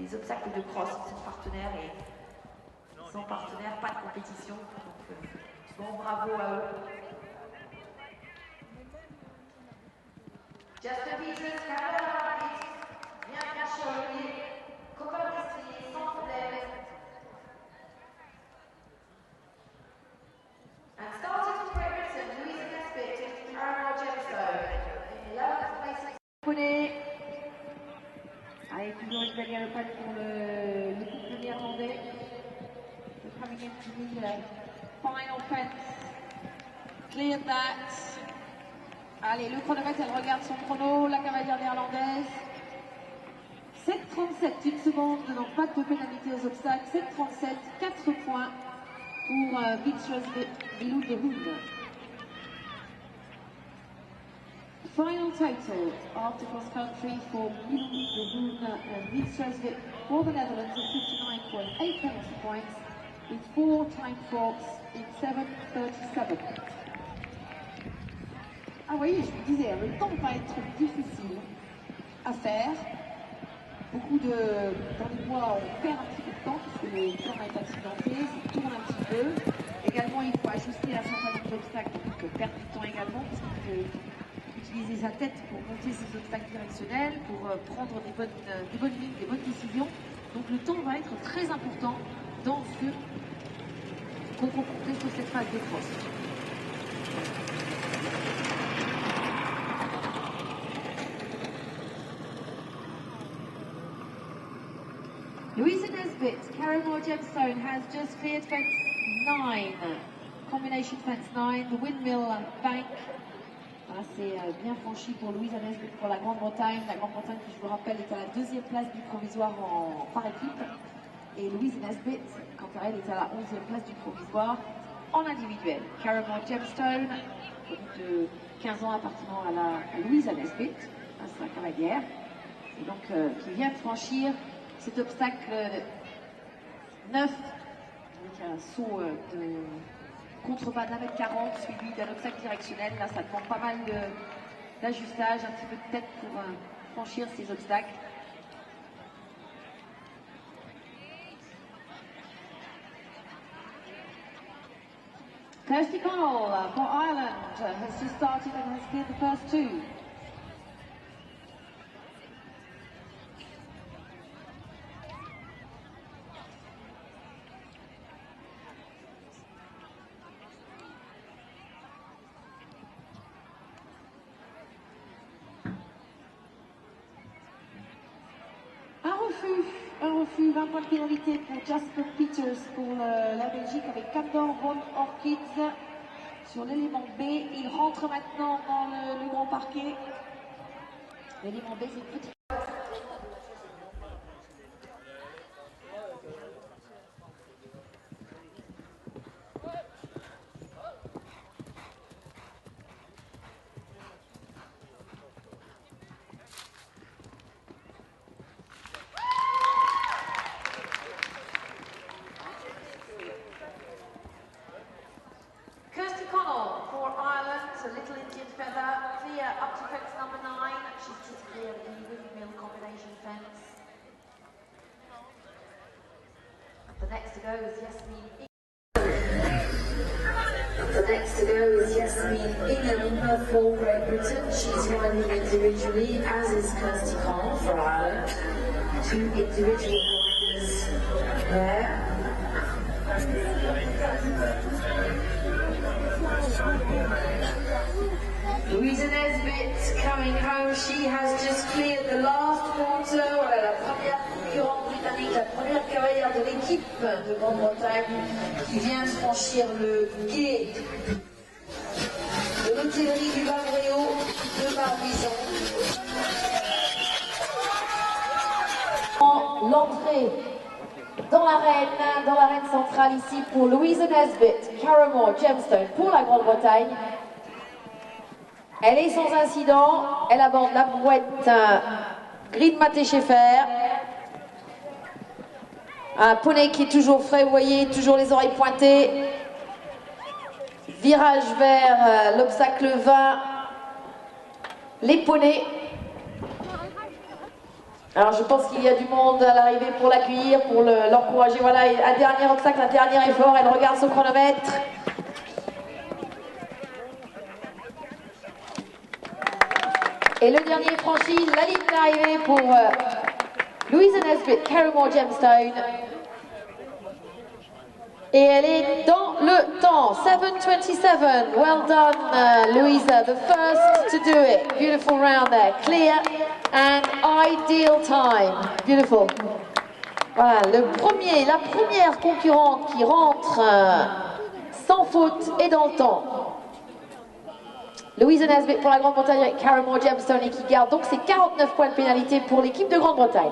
des obstacles de cross. Ils sont partenaires et sans partenaire, pas de compétition. Donc, bon, bravo à eux. Justin Peters, Caroline Peters, bien caché au pied, copain d'estrier, sans problème. And starting to Great Britain, Louisa Nesbitt, Caroline Gemstone. In 11th place. Allez, toujours une belle galopade pour le couple néerlandais. Coming into the final fence. Cleared that. Allez, le chronomètre, elle regarde son chrono, la cavalière néerlandaise. 7,37, une seconde, donc pas de pénalité aux obstacles. 7,37, 4 points pour Beatrice Bilou de Hood. Final total after cross country for Bilou de Hood and Beatrice for the Netherlands of 59.8 penalty points with 4 time faults in 7:37. Ah oui, je vous disais, le temps va être difficile à faire. Beaucoup de... Dans les bois, on perd un petit peu de temps puisque le temps est accidenté, ça tourne un petit peu. Également, il faut ajuster un certain nombre d'obstacles, donc perdre du temps également, parce qu'il faut utiliser sa tête pour monter ces obstacles directionnels, pour prendre des bonnes lignes, des bonnes décisions. Donc le temps va être très important dans ce qu'on rencontre sur cette phase de cross. Louisa Nesbitt, Caramore Gemstone has just cleared fence 9, combination fence 9, the windmill bank. Voilà, c'est bien franchi pour Louisa Nesbitt pour la Grande-Bretagne. La Grande-Bretagne, qui je vous rappelle, est à la 2e place du provisoire par équipe. Et Louisa Nesbitt, quant à elle, est à la 11e place du provisoire en individuel. Caramore Gemstone, de 15 ans appartenant à Louisa Nesbitt, sa cavalière, et donc qui vient de franchir cet obstacle 9, avec un saut de contrebas d'1,40 m suivi d'un obstacle directionnel. Là, ça demande pas mal d'ajustage, un petit peu de tête pour franchir ces obstacles. Kirsty Connell for Ireland has just started and has cleared the first 2. Un refus, 20 points de pénalité pour Jasper Peters pour la Belgique avec Candor von Orchids sur l'élément B. Il rentre maintenant dans le grand parquet. L'élément B, c'est une petite... A little Indian feather, clear up to fence number 9. She's just cleared the windmill combination fence. The next to go is Yasmin Ingham for Great Britain. She's riding individually, as is Kirsty Connell for Ireland. 2 individual riders there. Louisa Nesbitt coming home, she has just cleared the last quarter. Voilà, la première concurrente britannique, la première cavalière de l'équipe de Grande-Bretagne qui vient de franchir le gué de l'hôtellerie du Bavréau de Barbizon. L'entrée dans l'arène centrale ici pour Louisa Nesbitt, Caramore Gemstone pour la Grande-Bretagne. Elle est sans incident, elle aborde la brouette Green Maté Schaeffer. Un poney qui est toujours frais, vous voyez, toujours les oreilles pointées. Virage vers l'obstacle 20, les poneys. Alors je pense qu'il y a du monde à l'arrivée pour l'accueillir, pour l'encourager. Voilà, un dernier obstacle, un dernier effort. Elle regarde son chronomètre. Et le dernier franchi la ligne d'arrivée pour Louisa Nesbitt, Carrymore Gemstone. Et elle est dans le temps, 7:27. Well done, Louisa, the first to do it. Beautiful round there, clear and ideal time. Beautiful. Voilà, la première concurrente qui rentre sans faute et dans le temps. Louisa Nesbitt pour la Grande-Bretagne avec Carrymore Gemstone et qui garde donc ses 49 points de pénalité pour l'équipe de Grande-Bretagne.